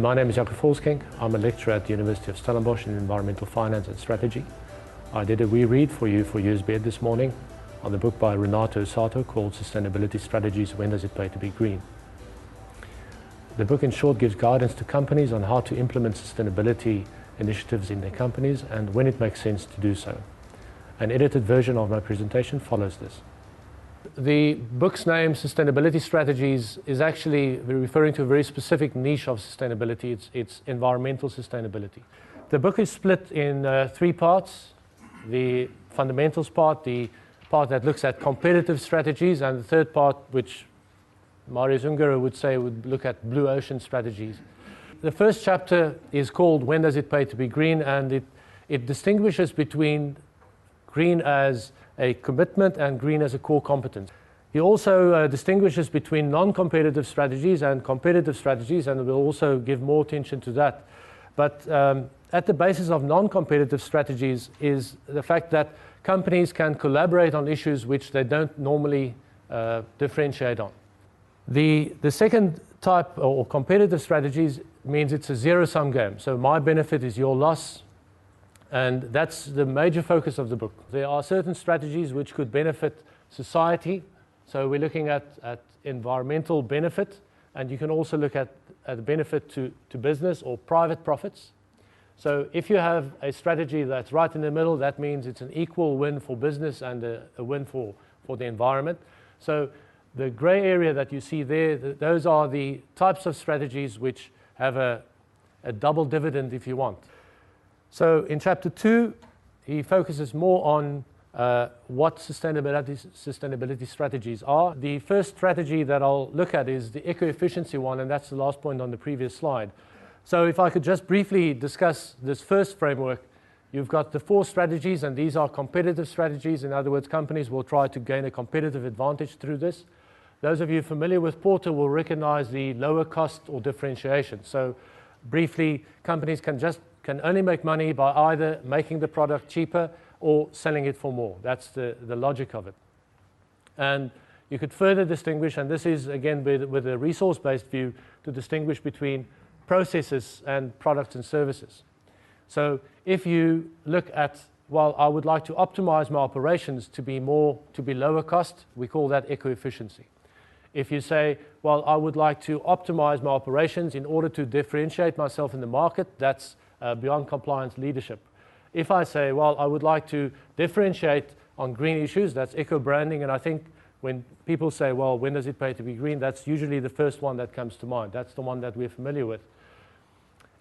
My name is Jaco Volskink. I'm a lecturer at the University of Stellenbosch in Environmental Finance and Strategy. I did a wee read for you for USB this morning on the book by Renato Sato called Sustainability Strategies, When Does It Pay to Be Green? The book in short gives guidance to companies on how to implement sustainability initiatives in their companies and when it makes sense to do so. An edited version of my presentation follows this. The book's name, Sustainability Strategies, is actually referring to a very specific niche of sustainability. It's environmental sustainability. The book is split in three parts. The fundamentals part, the part that looks at competitive strategies, and the third part, which Marius Ungaro would say would look at blue ocean strategies. The first chapter is called When Does It Pay to Be Green, and it distinguishes between green as a commitment and green as a core competence. He also distinguishes between non-competitive strategies and competitive strategies, and we'll also give more attention to that. But at the basis of non-competitive strategies is the fact that companies can collaborate on issues which they don't normally differentiate on. The second type, or competitive strategies, means it's a zero-sum game. So my benefit is your loss. And that's the major focus of the book. There are certain strategies which could benefit society. So we're looking at environmental benefit, and you can also look at the benefit to business or private profits. So if you have a strategy that's right in the middle, that means it's an equal win for business and a win for the environment. So the gray area that you see there, those are the types of strategies which have a double dividend, if you want. So in chapter 2, he focuses more on what sustainability strategies are. The first strategy that I'll look at is the eco-efficiency one, and that's the last point on the previous slide. So if I could just briefly discuss this first framework, you've got the 4 strategies, and these are competitive strategies. In other words, companies will try to gain a competitive advantage through this. Those of you familiar with Porter will recognize the lower cost or differentiation. So briefly, companies can only make money by either making the product cheaper or selling it for more. That's the logic of it. And you could further distinguish, and this is again with a resource-based view, to distinguish between processes and products and services. So if you look at, well, I would like to optimize my operations to be lower cost, we call that eco-efficiency. If you say, well, I would like to optimize my operations in order to differentiate myself in the market, that's beyond compliance leadership. If I say, well, I would like to differentiate on green issues, that's eco-branding, and I think when people say, well, when does it pay to be green, that's usually the first one that comes to mind. That's the one that we're familiar with.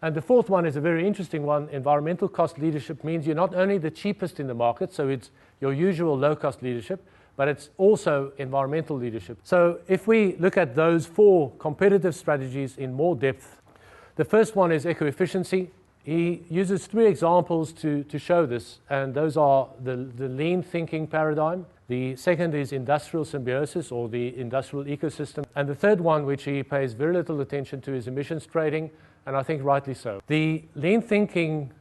And the fourth one is a very interesting one. Environmental cost leadership means you're not only the cheapest in the market, so it's your usual low-cost leadership, but it's also environmental leadership. So if we look at those 4 competitive strategies in more depth, the first one is eco-efficiency. He uses 3 examples to show this, and those are the lean thinking paradigm. The second is industrial symbiosis, or the industrial ecosystem. And the third one, which he pays very little attention to, is emissions trading, and I think rightly so. The lean thinking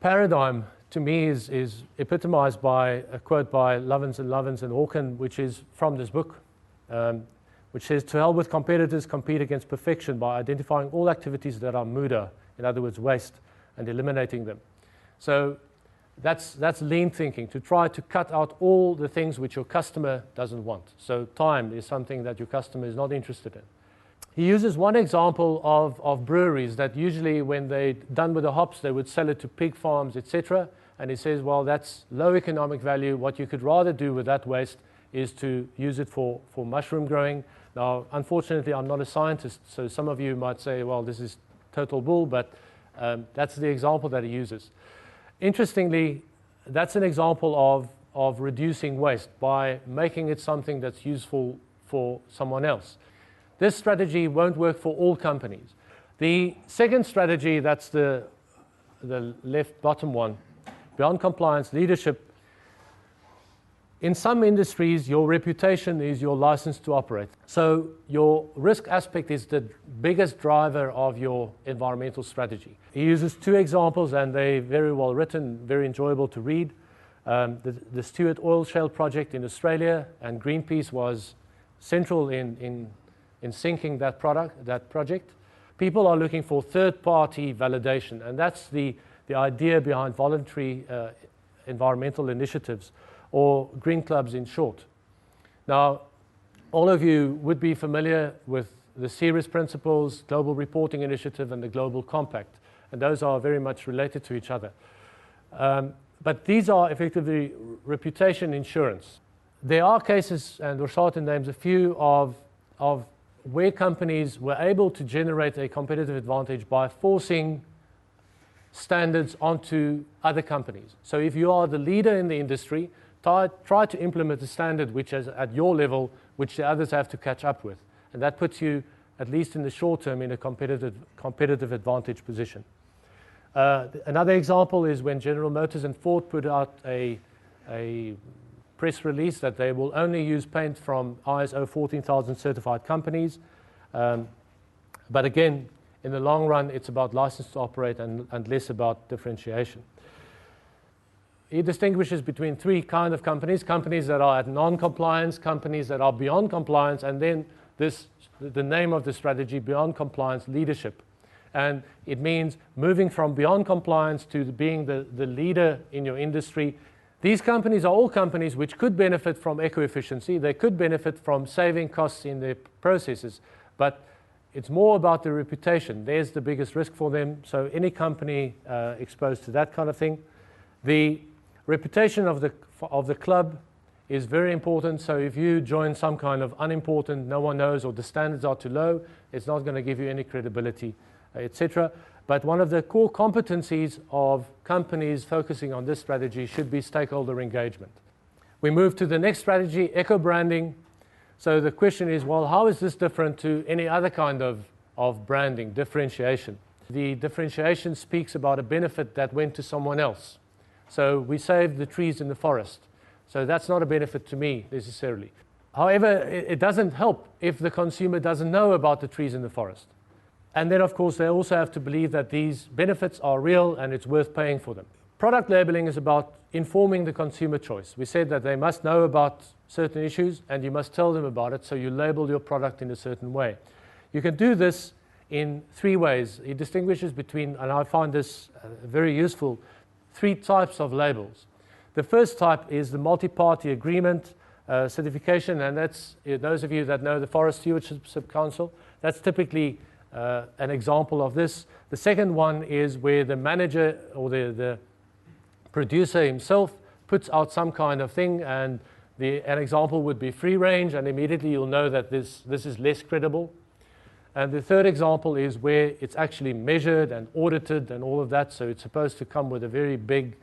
paradigm, to me, is epitomized by a quote by Lovins and Hawken, which is from this book, which says, "To hell with competitors, compete against perfection by identifying all activities that are muda," in other words, waste, and eliminating them. So that's lean thinking, to try to cut out all the things which your customer doesn't want. So time is something that your customer is not interested in. He uses one example of breweries that usually when they're done with the hops, they would sell it to pig farms, etc. And he says, well, that's low economic value. What you could rather do with that waste is to use it for mushroom growing. Now, unfortunately, I'm not a scientist, so some of you might say, well, this is total bull, but that's the example that he uses. Interestingly, that's an example of reducing waste by making it something that's useful for someone else. This strategy won't work for all companies. The second strategy, that's the left bottom one, beyond compliance leadership. In some industries, your reputation is your license to operate. So your risk aspect is the biggest driver of your environmental strategy. He uses 2 examples, and they're very well written, very enjoyable to read. The Stewart Oil Shale project in Australia, and Greenpeace was central in sinking that project. People are looking for third-party validation, and that's the idea behind voluntary environmental initiatives, or green clubs in short. Now, all of you would be familiar with the Ceres Principles, Global Reporting Initiative, and the Global Compact, and those are very much related to each other. But these are effectively reputation insurance. There are cases, and Roshaten names a few, of where companies were able to generate a competitive advantage by forcing standards onto other companies. So if you are the leader in the industry, try to implement a standard which is at your level, which the others have to catch up with. And that puts you, at least in the short term, in a competitive advantage position. Another example is when General Motors and Ford put out a press release that they will only use paint from ISO 14000 certified companies. But again, in the long run, it's about license to operate and less about differentiation. He distinguishes between three kinds of companies: companies that are at non-compliance, companies that are beyond compliance, and then the name of the strategy, Beyond Compliance Leadership. And it means moving from beyond compliance to being the leader in your industry. These companies are all companies which could benefit from eco-efficiency. They could benefit from saving costs in their processes, but it's more about the reputation. There's the biggest risk for them. So any company exposed to that kind of thing. The reputation of the club is very important. So if you join some kind of unimportant, no one knows, or the standards are too low, it's not going to give you any credibility, etc. But one of the core competencies of companies focusing on this strategy should be stakeholder engagement. We move to the next strategy, eco-branding. So the question is, well, how is this different to any other kind of branding, differentiation? The differentiation speaks about a benefit that went to someone else. So we saved the trees in the forest. So that's not a benefit to me necessarily. However, it doesn't help if the consumer doesn't know about the trees in the forest. And then, of course, they also have to believe that these benefits are real and it's worth paying for them. Product labeling is about informing the consumer choice. We said that they must know about certain issues and you must tell them about it, so you label your product in a certain way. You can do this in three ways. He distinguishes between, and I find this very useful, three types of labels. The first type is the multi-party agreement certification, and that's, those of you that know the Forest Stewardship Council, that's typically an example of this. The second one is where the manager or the producer himself puts out some kind of thing, and an example would be free range, and immediately you'll know that this is less credible. And the third example is where it's actually measured and audited and all of that, so it's supposed to come with a very big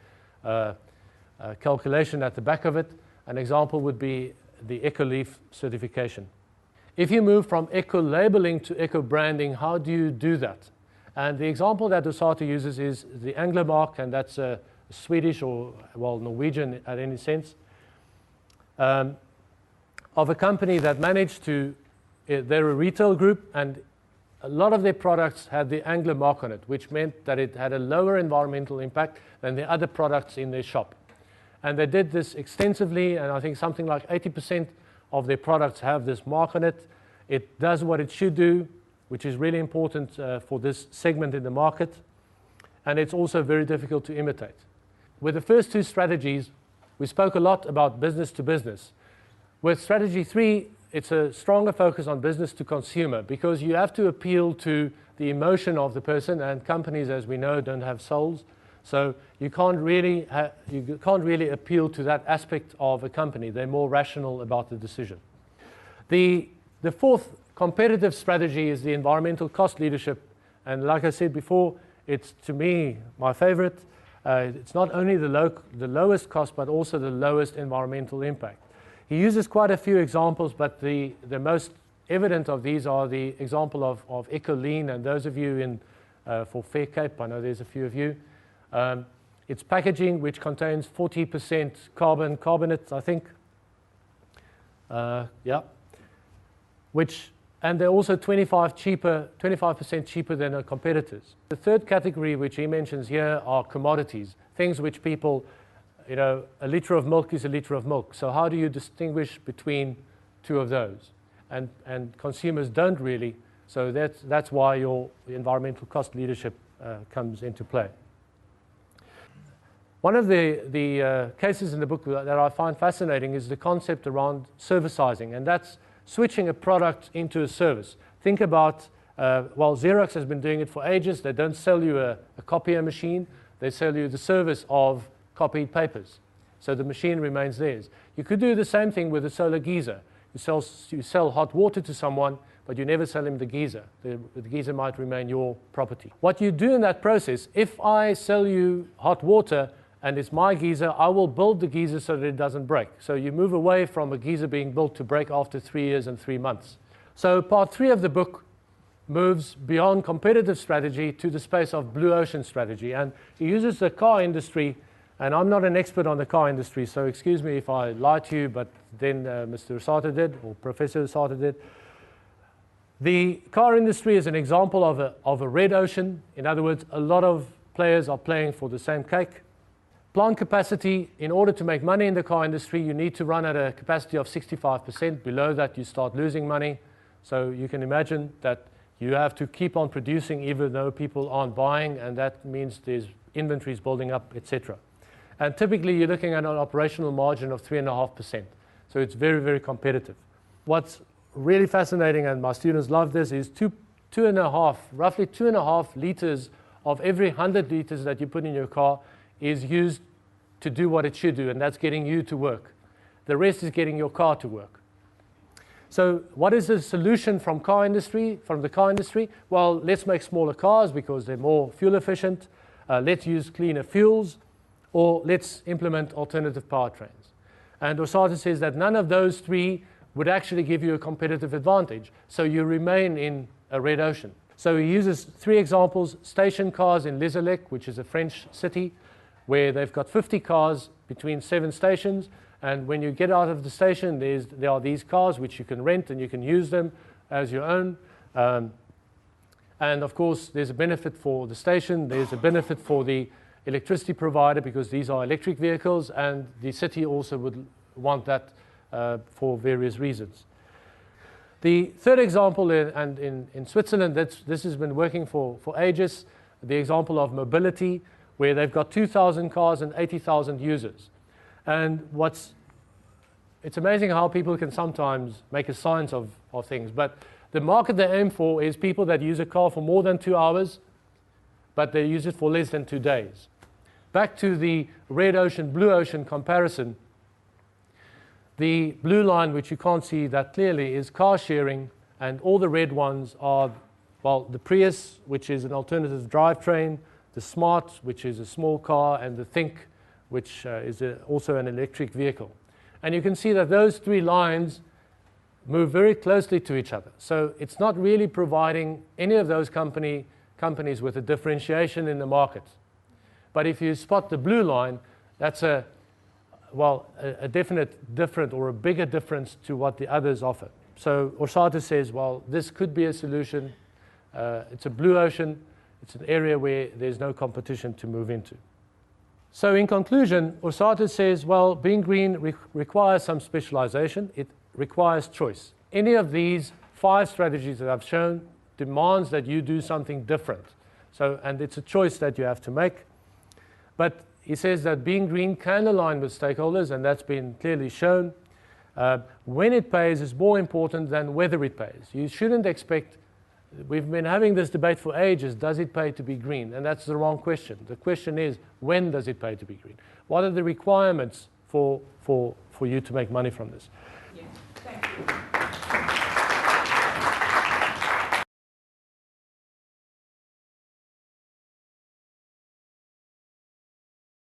calculation at the back of it. An example would be the EcoLeaf certification. If you move from eco-labeling to eco-branding, how do you do that? And the example that Roshaten uses is the Anglermark, and that's a Swedish or, well, Norwegian at any sense, of a company that managed to, they're a retail group, and a lot of their products had the Anglermark on it, which meant that it had a lower environmental impact than the other products in their shop. And they did this extensively, and I think something like 80% of their products have this mark on it. It does what it should do, which is really important for this segment in the market. And it's also very difficult to imitate. With the first two strategies, we spoke a lot about business to business. With strategy 3, it's a stronger focus on business to consumer, because you have to appeal to the emotion of the person, and companies, as we know, don't have souls. So you can't really appeal to that aspect of a company. They're more rational about the decision. The fourth competitive strategy is the environmental cost leadership. And like I said before, it's, to me, my favorite. It's not only the lowest cost, but also the lowest environmental impact. He uses quite a few examples, but the most evident of these are the example of EcoLean, and those of you in for Fair Cape, I know there's a few of you. It's packaging which contains 40% carbonate, I think. Yeah. And they're also 25% cheaper than our competitors. The third category which he mentions here are commodities, things which people, you know, a liter of milk is a liter of milk. So how do you distinguish between two of those? And consumers don't really So that's why your environmental cost leadership comes into play. One of the cases in the book that I find fascinating is the concept around servicizing, and that's switching a product into a service. Think about, well, Xerox has been doing it for ages. They don't sell you a copier machine. They sell you the service of copied papers. So the machine remains theirs. You could do the same thing with a solar geyser. You sell hot water to someone, but you never sell him the geyser. The geyser might remain your property. What you do in that process, if I sell you hot water and it's my geyser, I will build the geyser so that it doesn't break. So you move away from a geyser being built to break after 3 years and 3 months. So part 3 of the book moves beyond competitive strategy to the space of blue ocean strategy. And he uses the car industry, and I'm not an expert on the car industry, so excuse me if I lie to you, but then Mr. Usato did, or Professor Usato did. The car industry is an example of a red ocean. In other words, a lot of players are playing for the same cake. Plant capacity, in order to make money in the car industry, you need to run at a capacity of 65%. Below that, you start losing money. So you can imagine that you have to keep on producing even though people aren't buying, and that means there's inventories building up, etc. And typically, you're looking at an operational margin of 3.5%. So it's very, very competitive. What's really fascinating, and my students love this, is roughly 2.5 liters of every 100 liters that you put in your car is used to do what it should do, and that's getting you to work. The rest is getting your car to work. So what is the solution from the car industry? Well, let's make smaller cars because they're more fuel efficient. Let's use cleaner fuels, or let's implement alternative powertrains. And Usato says that none of those three would actually give you a competitive advantage. So you remain in a red ocean. So he uses 3 examples: station cars in Les Uleaux, which is a French city, where they've got 50 cars between 7 stations. And when you get out of the station, there are these cars which you can rent and you can use them as your own. And of course, there's a benefit for the station. There's a benefit for the electricity provider because these are electric vehicles, and the city also would want that for various reasons. The third example, and in Switzerland, this has been working for ages, the example of mobility, where they've got 2,000 cars and 80,000 users. And it's amazing how people can sometimes make a science of things. But the market they aim for is people that use a car for more than 2 hours, but they use it for less than 2 days. Back to the red ocean, blue ocean comparison. The blue line, which you can't see that clearly, is car sharing, and all the red ones are, well, the Prius, which is an alternative drivetrain, the Smart, which is a small car, and the Think, which is also an electric vehicle. And you can see that those 3 lines move very closely to each other. So it's not really providing any of those companies with a differentiation in the market. But if you spot the blue line, that's a definite different or a bigger difference to what the others offer. So Usato says, well, this could be a solution. It's a blue ocean. It's an area where there's no competition to move into. So in conclusion, Usato says, well, being green requires some specialization. It requires choice. Any of these 5 strategies that I've shown demands that you do something different. And it's a choice that you have to make. But he says that being green can align with stakeholders, and that's been clearly shown. When it pays is more important than whether it pays. You shouldn't expect, we've been having this debate for ages, does it pay to be green? And that's the wrong question. The question is, when does it pay to be green? What are the requirements for you to make money from this?